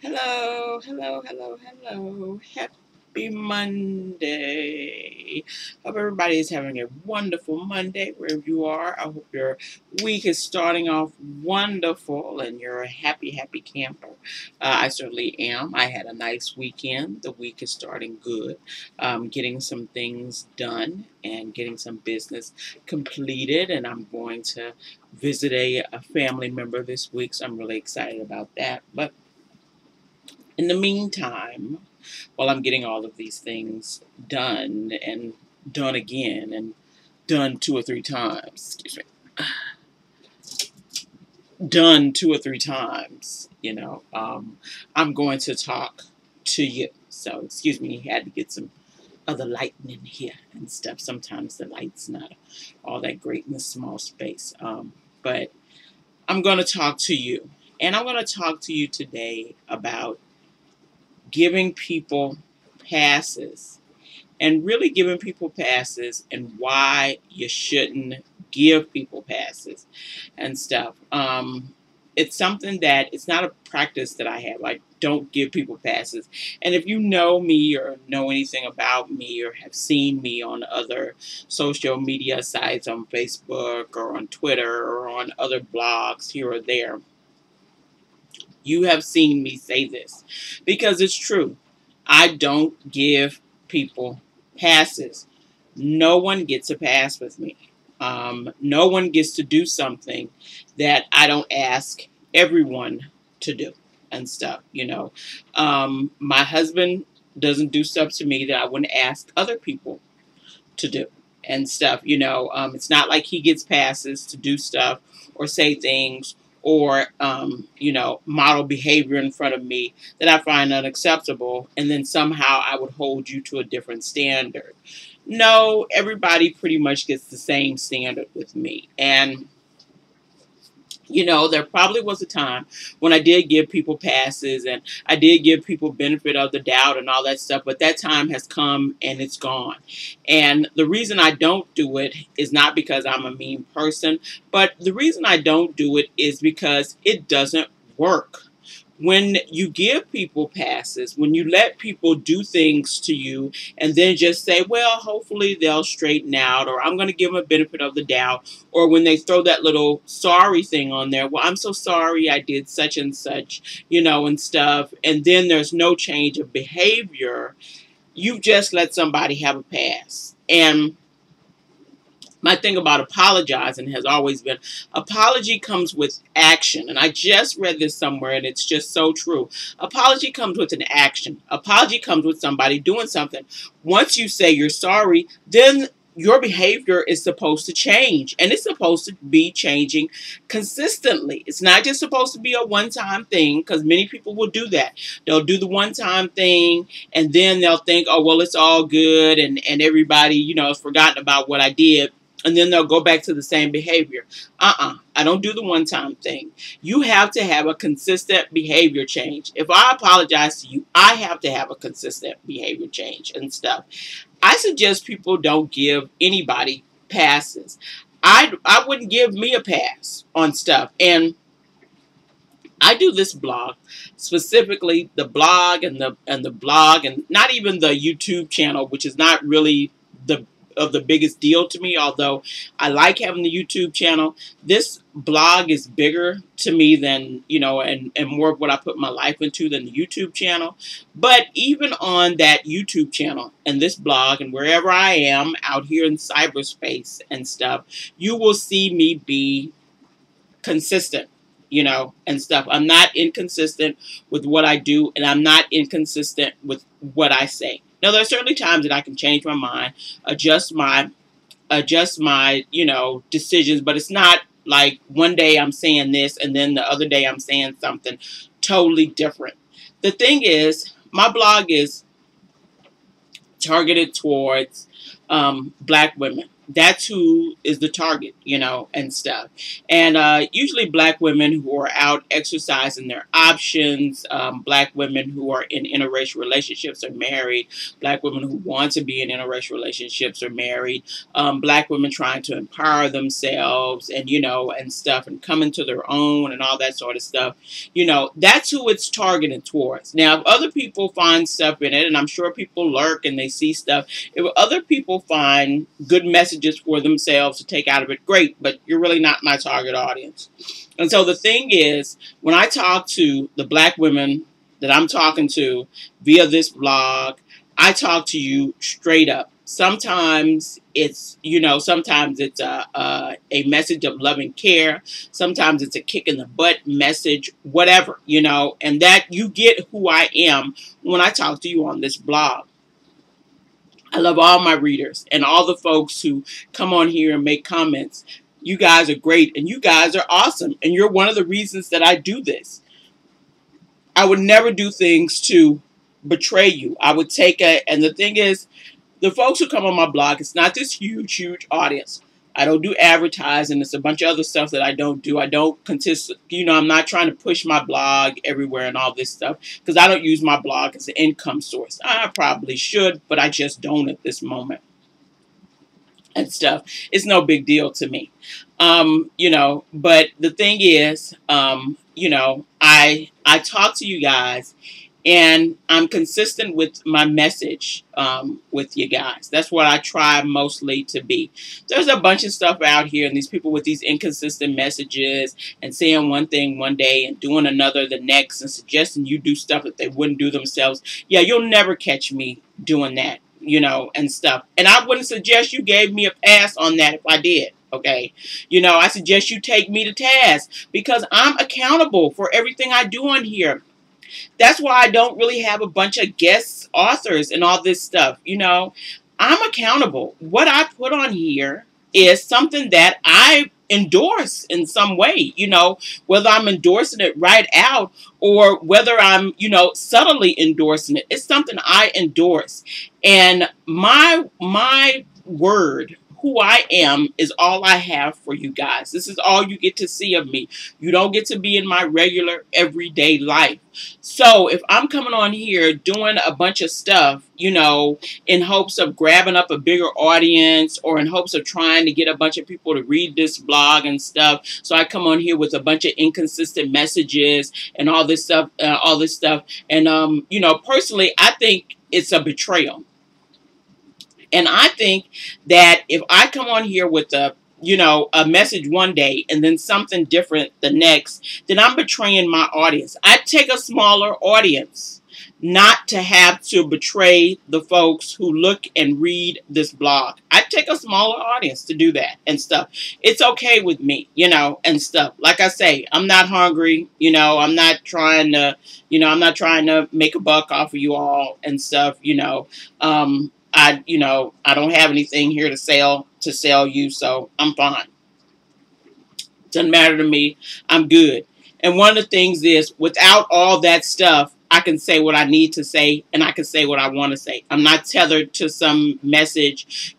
Hello, hello, hello, hello. Happy Monday. Hope everybody is having a wonderful Monday wherever you are. I hope your week is starting off wonderful and you're a happy, happy camper. I certainly am. I had a nice weekend. The week is starting good. Getting some things done and getting some business completed. And I'm going to visit a family member this week, so I'm really excited about that. But in the meantime, while I'm getting all of these things done and done again and done two or three times, excuse me, done two or three times, I'm going to talk to you. So, excuse me, had to get some other lighting in here and stuff. Sometimes the light's not all that great in this small space. But I'm going to talk to you. And I'm going to talk to you today about giving people passes and really giving people passes and why you shouldn't give people passes and stuff. It's something that it's not a practice that I have. I don't give people passes. And if you know me or know anything about me or have seen me on other social media sites on Facebook or on Twitter or on other blogs here or there, you have seen me say this because it's true. I don't give people passes. No one gets a pass with me. No one gets to do something that I don't ask everyone to do and stuff, My husband doesn't do stuff to me that I wouldn't ask other people to do and stuff. It's not like he gets passes to do stuff or say things or, model behavior in front of me that I find unacceptable. And then somehow I would hold you to a different standard. No, everybody pretty much gets the same standard with me. And there probably was a time when I did give people passes and I did give people benefit of the doubt and all that stuff, but that time has come and it's gone. And the reason I don't do it is not because I'm a mean person, but the reason I don't do it is because it doesn't work. When you give people passes, when you let people do things to you and then just say, well, hopefully they'll straighten out, or I'm going to give them a benefit of the doubt, or when they throw that little sorry thing on there, well, I'm so sorry I did such and such, and stuff, and then there's no change of behavior, you just let somebody have a pass. And my thing about apologizing has always been apology comes with action. And I just read this somewhere and it's just so true. Apology comes with an action. Apology comes with somebody doing something. Once you say you're sorry, then your behavior is supposed to change, and it's supposed to be changing consistently. It's not just supposed to be a one-time thing, because many people will do that. They'll do the one-time thing and then they'll think, oh, well, it's all good, and everybody, has forgotten about what I did, and then they'll go back to the same behavior. I don't do the one-time thing. You have to have a consistent behavior change. If I apologize to you, I have to have a consistent behavior change and stuff. I suggest people don't give anybody passes. I wouldn't give me a pass on stuff. And I do this blog, specifically the blog and the blog, and not even the YouTube channel, which is not really the biggest deal to me, although I like having the YouTube channel. This blog is bigger to me than, and more of what I put my life into than the YouTube channel. But even on that YouTube channel and this blog and wherever I am out here in cyberspace and stuff, you will see me be consistent, and stuff. I'm not inconsistent with what I do, and I'm not inconsistent with what I say. Now, there are certainly times that I can change my mind, adjust my, decisions, but it's not like one day I'm saying this and then the other day I'm saying something totally different. The thing is, my blog is targeted towards Black women. that's who is the target, and stuff. And usually black women who are out exercising their options, black women who are in interracial relationships or married, black women who want to be in interracial relationships or married, black women trying to empower themselves and stuff and come into their own and all that sort of stuff. That's who it's targeted towards. Now, if other people find stuff in it, and I'm sure people lurk and they see stuff, if other people find good messages for themselves to take out of it, great, but you're really not my target audience. And so the thing is, when I talk to the black women that I'm talking to via this blog, I talk to you straight up. Sometimes it's, a message of love and care. Sometimes it's a kick in the butt message, whatever, and that you get who I am when I talk to you on this blog. I love all my readers and all the folks who come on here and make comments. You guys are great and you guys are awesome. And you're one of the reasons that I do this. I would never do things to betray you. I would and the thing is, the folks who come on my blog, it's not this huge, huge audience. I don't do advertising. It's a bunch of other stuff that I don't do. I don't I'm not trying to push my blog everywhere and all this stuff because I don't use my blog as an income source. I probably should, but I just don't at this moment and stuff. It's no big deal to me. But the thing is, I talk to you guys and I'm consistent with my message with you guys. That's what I try mostly to be. There's a bunch of stuff out here and these people with these inconsistent messages and saying one thing one day and doing another the next and suggesting you do stuff that they wouldn't do themselves. Yeah, you'll never catch me doing that, and stuff. And I wouldn't suggest you gave me a pass on that if I did. Okay. I suggest you take me to task because I'm accountable for everything I do on here. That's why I don't really have a bunch of guest authors and all this stuff. I'm accountable. What I put on here is something that I endorse in some way, whether I'm endorsing it right out or whether I'm, subtly endorsing it. It's something I endorse. And my word, who I am, is all I have for you guys. This is all you get to see of me. You don't get to be in my regular everyday life. So if I'm coming on here doing a bunch of stuff, in hopes of grabbing up a bigger audience or in hopes of trying to get a bunch of people to read this blog and stuff, so I come on here with a bunch of inconsistent messages and all this stuff. And, personally, I think it's a betrayal. And I think that if I come on here with a message one day and then something different the next, then I'm betraying my audience. I take a smaller audience not to have to betray the folks who look and read this blog. I take a smaller audience to do that and stuff. It's okay with me, and stuff. Like I say, I'm not hungry, I'm not trying to make a buck off of you all and stuff, I don't have anything here to sell you, so I'm fine. Doesn't matter to me. I'm good. And one of the things is, without all that stuff, I can say what I need to say, and I can say what I want to say. I'm not tethered to some message,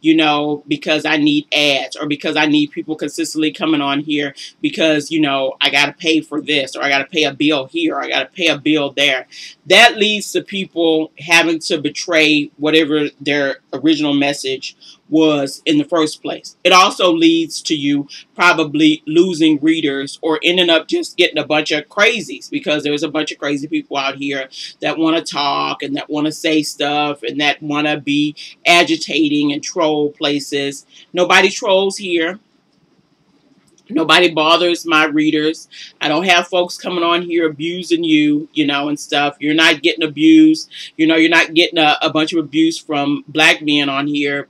because I need ads or because I need people consistently coming on here because, I got to pay for this or I got to pay a bill here or I got to pay a bill there. That leads to people having to betray whatever their original message was in the first place. It also leads to you probably losing readers or ending up just getting a bunch of crazies because there's a bunch of crazy people out here that want to talk and that want to say stuff and that want to be agitating and troll places. Nobody trolls here. Nobody bothers my readers. I don't have folks coming on here abusing you, and stuff. You're not getting abused. You're not getting a bunch of abuse from black men on here.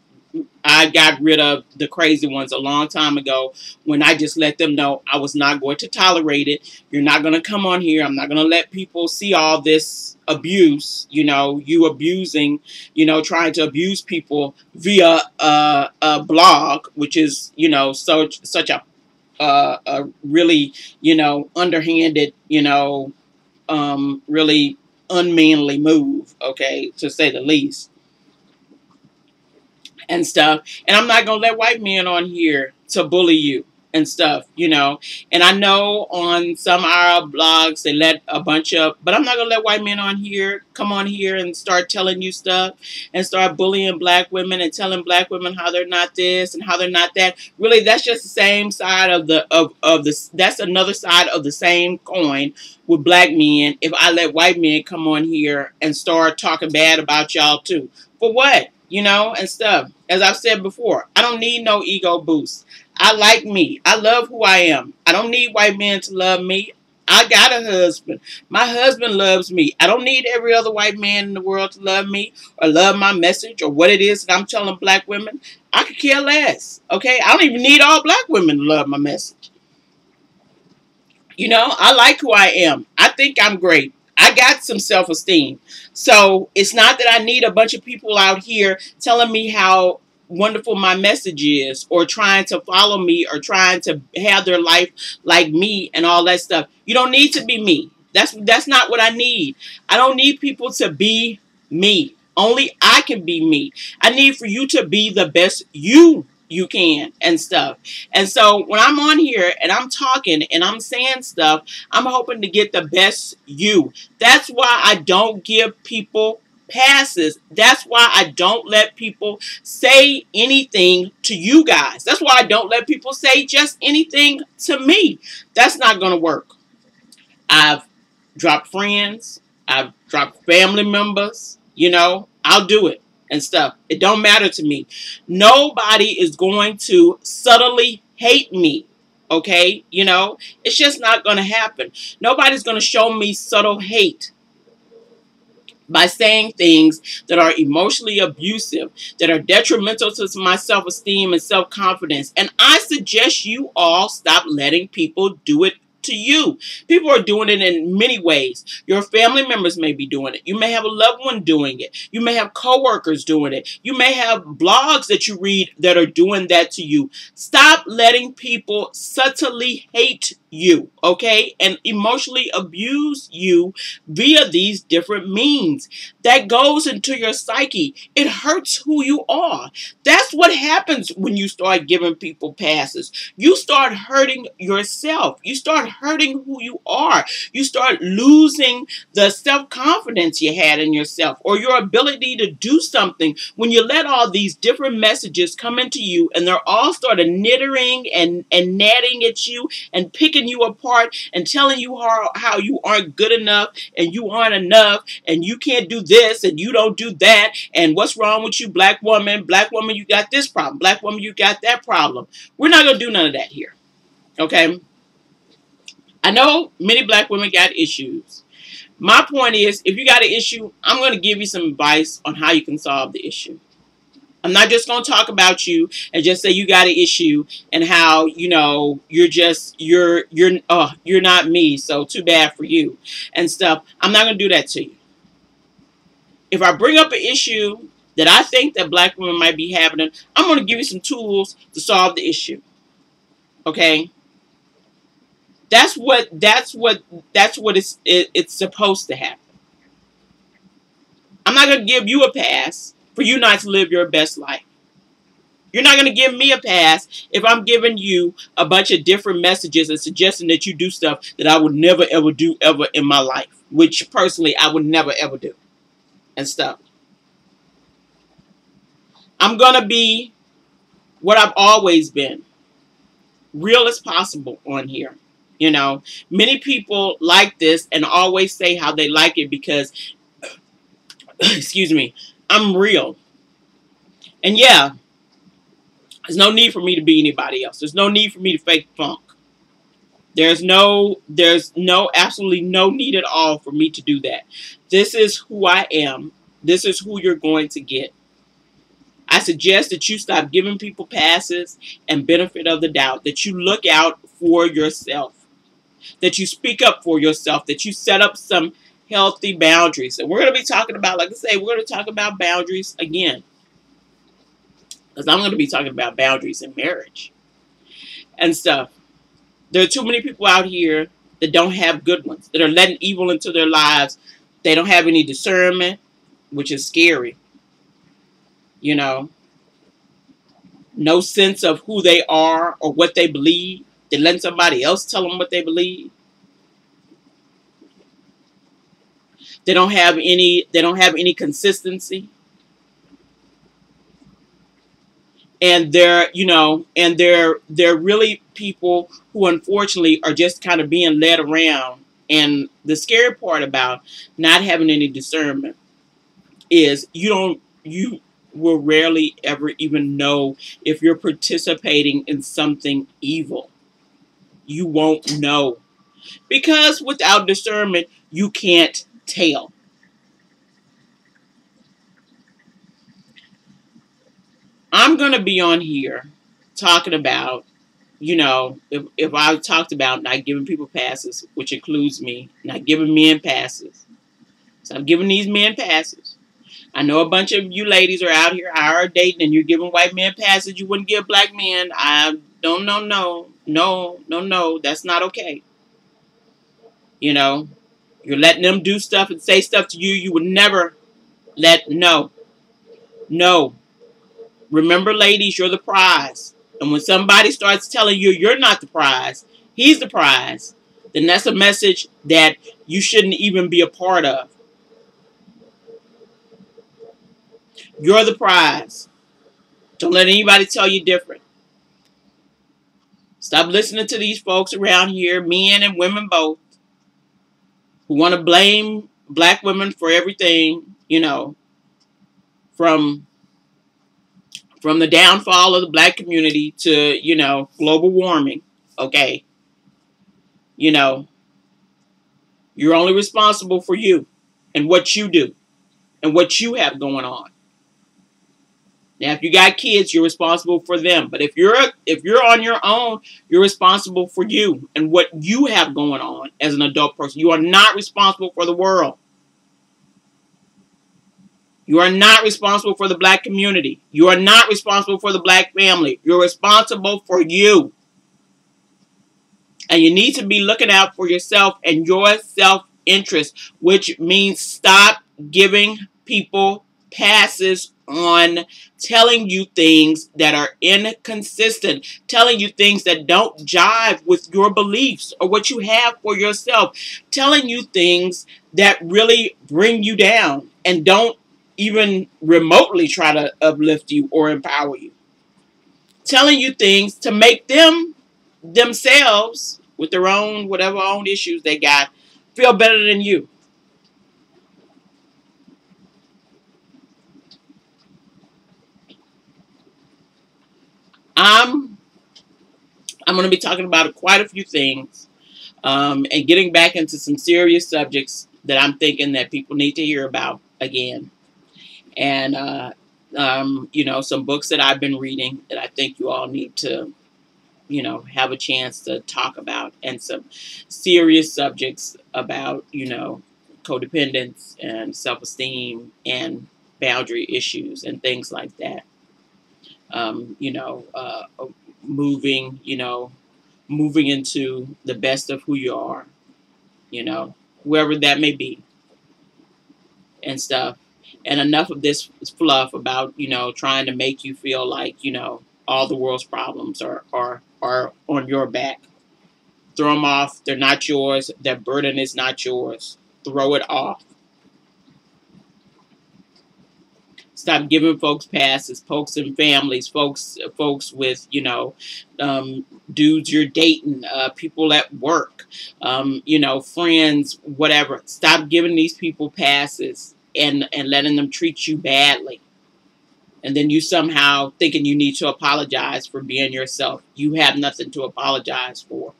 I got rid of the crazy ones a long time ago when I just let them know I was not going to tolerate it. You're not going to come on here. I'm not going to let people see all this abuse, you abusing, trying to abuse people via a blog, which is, such a really, underhanded, really unmanly move, okay, to say the least. and stuff. And I'm not going to let white men on here to bully you and stuff, you know. And I know on some of our blogs they let a bunch of, but I'm not going to let white men on here come on here and start telling you stuff and start bullying black women and telling black women how they're not this and how they're not that. Really, that's just the same side of the that's another side of the same coin with black men. If I let white men come on here and start talking bad about y'all too. For what? You know, and stuff. As I've said before, I don't need no ego boost. I like me. I love who I am. I don't need white men to love me. I got a husband. My husband loves me. I don't need every other white man in the world to love me or love my message or what it is that I'm telling black women. I could care less. Okay? I don't even need all black women to love my message. You know, I like who I am. I think I'm great. I got some self-esteem. So it's not that I need a bunch of people out here telling me how wonderful my message is or trying to follow me or trying to have their life like me and all that stuff. You don't need to be me. That's not what I need. I don't need people to be me. Only I can be me. I need for you to be the best you can and stuff. And so when I'm on here and I'm talking and I'm saying stuff, I'm hoping to get the best you. That's why I don't give people passes. That's why I don't let people say anything to you guys. That's why I don't let people say just anything to me. That's not going to work. I've dropped friends. I've dropped family members. You know, I'll do it and stuff. It don't matter to me. Nobody is going to subtly hate me. Okay? You know, it's just not going to happen. Nobody's going to show me subtle hate by saying things that are emotionally abusive, that are detrimental to my self-esteem and self-confidence. And I suggest you all stop letting people do it to you. People are doing it in many ways. Your family members may be doing it. You may have a loved one doing it. You may have coworkers doing it. You may have blogs that you read that are doing that to you. Stop letting people subtly hate you, okay, and emotionally abuse you via these different means. That goes into your psyche. It hurts who you are. That's what happens when you start giving people passes. You start hurting yourself. You start hurting who you are. You start losing the self-confidence you had in yourself or your ability to do something when you let all these different messages come into you and they're all started knittering and nagging at you and picking you apart and telling you how you aren't good enough and you aren't enough and you can't do this and you don't do that and what's wrong with you, black woman? Black woman, you got this problem. Black woman, you got that problem. We're not going to do none of that here. Okay? I know many black women got issues. My point is, if you got an issue, I'm going to give you some advice on how you can solve the issue. I'm not just going to talk about you and just say you got an issue and how, you know, you're not me, so too bad for you and stuff. I'm not going to do that to you. If I bring up an issue that I think that black women might be having, I'm going to give you some tools to solve the issue. Okay? That's what it's supposed to happen. I'm not going to give you a pass for you not to live your best life. You're not going to give me a pass if I'm giving you a bunch of different messages and suggesting that you do stuff that I would never ever do ever in my life, which personally I would never ever do and stuff. I'm going to be what I've always been, real as possible on here. You know, many people like this and always say how they like it because, excuse me, I'm real. And yeah, there's no need for me to be anybody else. There's no need for me to fake funk. There's absolutely no need at all for me to do that. This is who I am. This is who you're going to get. I suggest that you stop giving people passes and benefit of the doubt, that you look out for yourself, that you speak up for yourself, that you set up some healthy boundaries. And we're going to be talking about, like I say, we're going to talk about boundaries again. Because I'm going to be talking about boundaries in marriage and stuff. There are too many people out here that don't have good ones, that are letting evil into their lives. They don't have any discernment, which is scary. You know, no sense of who they are or what they believe. They let somebody else tell them what they believe. They don't have any consistency. And they're really people who unfortunately are just kind of being led around. And the scary part about not having any discernment is you will rarely ever even know if you're participating in something evil. You won't know, because without discernment you can't tell. I'm gonna be on here talking about, if I talked about not giving people passes, which includes me, not giving men passes. So I'm giving these men passes. I know a bunch of you ladies are out here are dating and you're giving white men passes you wouldn't give black men. I don't know, no. That's not okay. You know, you're letting them do stuff and say stuff to you you would never let. No. Remember, ladies, you're the prize. And when somebody starts telling you you're not the prize, he's the prize, then that's a message that you shouldn't even be a part of. You're the prize. Don't let anybody tell you different. Stop listening to these folks around here, men and women both, who want to blame black women for everything, from the downfall of the black community to, global warming. Okay. You know, you're only responsible for you and what you do and what you have going on. Now, if you got kids, you're responsible for them. But if you're on your own, you're responsible for you and what you have going on as an adult person. You are not responsible for the world. You are not responsible for the black community. You are not responsible for the black family. You're responsible for you. And you need to be looking out for yourself and your self-interest, which means stop giving people passes on telling you things that are inconsistent, telling you things that don't jive with your beliefs or what you have for yourself, telling you things that really bring you down and don't even remotely try to uplift you or empower you. Telling you things to make them themselves, with their own whatever own issues they got, feel better than you. I'm going to be talking about quite a few things, and getting back into some serious subjects that I'm thinking that people need to hear about again. And some books that I've been reading that I think you all need to have a chance to talk about, and some serious subjects about, codependence and self-esteem and boundary issues and things like that. Um, you know, uh, moving, moving into the best of who you are, whoever that may be and stuff. And enough of this fluff about, trying to make you feel like, all the world's problems are on your back. Throw them off. They're not yours. That burden is not yours. Throw it off. Stop giving folks passes, folks and families, folks with, dudes you're dating, people at work, friends, whatever. Stop giving these people passes and letting them treat you badly. And then you somehow thinking you need to apologize for being yourself. You have nothing to apologize for.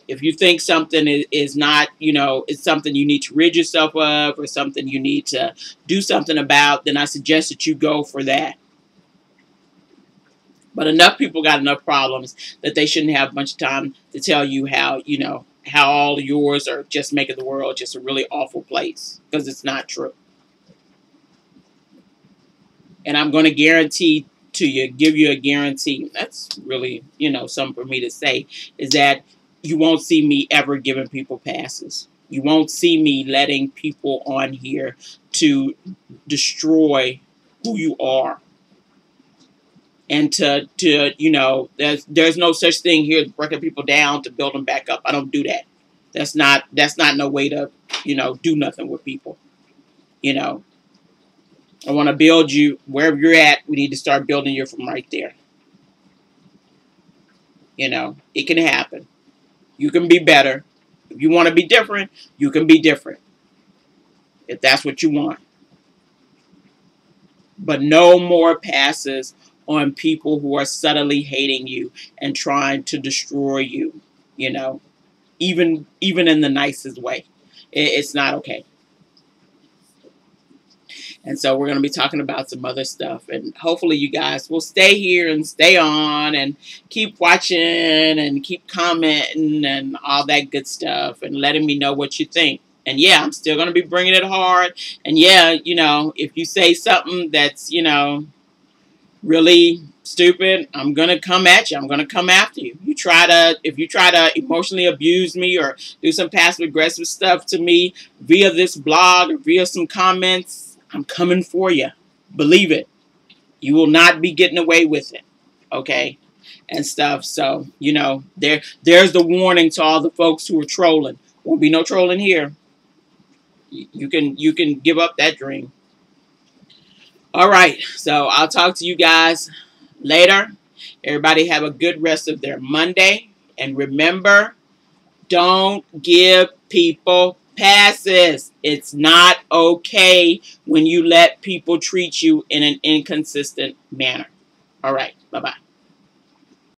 If you think something is not, it's something you need to rid yourself of or something you need to do something about, then I suggest that you go for that. But enough people got enough problems that they shouldn't have a bunch of time to tell you how, how all yours are just making the world just a really awful place, because it's not true. And I'm going to guarantee to you, give you a guarantee, that's really, something for me to say, is that you won't see me ever giving people passes. You won't see me letting people on here to destroy who you are. And to you know, there's no such thing here as breaking people down to build them back up. I don't do that. That's not no way to, you know, do nothing with people. You know, I want to build you wherever you're at. We need to start building you from right there. You know, it can happen. You can be better. If you want to be different, you can be different. If that's what you want. But no more passes on people who are subtly hating you and trying to destroy you. You know, even in the nicest way. It's not okay. And so we're going to be talking about some other stuff. And hopefully you guys will stay here and stay on and keep watching and keep commenting and all that good stuff and letting me know what you think. And yeah, I'm still going to be bringing it hard. And yeah, you know, if you say something that's, you know, really stupid, I'm going to come at you. I'm going to come after you. If you try to emotionally abuse me or do some passive aggressive stuff to me via this blog or via some comments, I'm coming for you. Believe it. You will not be getting away with it. Okay? And stuff. So, you know, there's the warning to all the folks who are trolling. Won't be no trolling here. You can give up that dream. All right. So I'll talk to you guys later. Everybody have a good rest of their Monday. And remember, don't give people passes. It's not okay when you let people treat you in an inconsistent manner. All right. Bye-bye.